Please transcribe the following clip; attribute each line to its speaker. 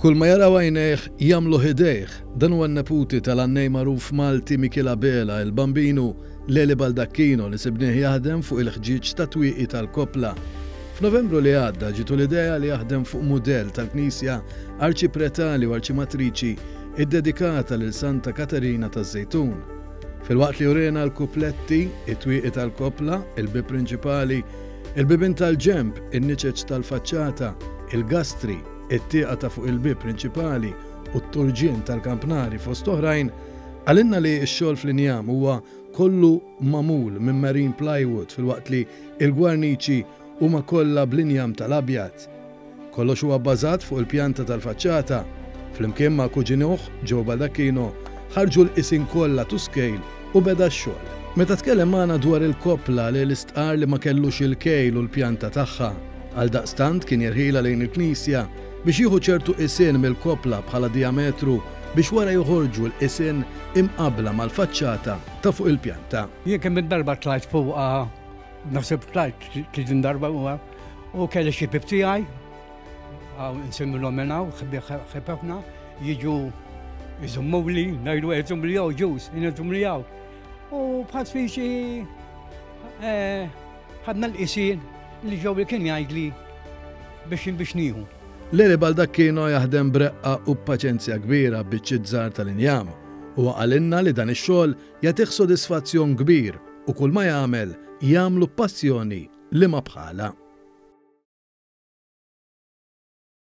Speaker 1: Kull ma jaraw għajnejh jagħmlu ħidejh, dan huwa n-neputi tal-Annej magħruf Malti Michela Bela, il-bambinu Leli Baldacchino li sibnieh jaħdem fuq il-ħġieġ ta' twieqi tal-Kopla. F'Novembru li għadda ġitu l-idea li jaħdem fuq mudell tal-Knisja Arċipretali u Arċimatriċi iddedikata lil Santa Katerina taż-Żejtun. Fil-waqt li urena l-kupletti, it-twieqi tal-Kopla, il-bib prinċipali, il-bibin tal-ġemp, in-niċeċ tal-faċċata, il-gastri, it-tieqa ta' fuq il-bib prinċipali u t-turġien tal-kampnari fost oħrajn, għalinna li x-xogħol fl-injam huwa kollu mamul minn marine plywood fil-waqt li il-gwarniċi huma kollha bl-injam tal-abjad. Kollox huwa bbażat fuq il-pjanta tal-faċċata, flimkien ma' kuġinuh Joe Baldacchino ħarġu l-qisin kollha to scale u beda x-xogħol. Meta tkellem magħna dwar il-Kopla li l-istqar li ma kellux il-kejl u l-pjanta tagħha, għal daqstant kien jirħila lejn il-Knisja biex jieħu ċertu qisin mill-Kopla bħala diametru biex wara joħorġu l-qisin imqabla mal-faċċata ta' fuq il-pjanta.
Speaker 2: Jien kemm darba tlajt fuqha, naħseb tlajt tliet darba u kelli xi bib tiegħi, nsemmilu minn hawn ħebħna, jiġu jżummuli, ngħidu qed żummuli jew ġus, jien żummuli jew. U bħal spiċi ħadna l-qisin li ġew li kien jgħidli biex nieħu.
Speaker 1: Leli Baldacchino jaħdem breqqa u b'paċenzja kbira biċċiet żgħar tal-injam u għalinna li dan ix-xogħol jagħtih sodisfazzjon kbir u kull ma jagħmel jagħmlu passjoni li ma bħala.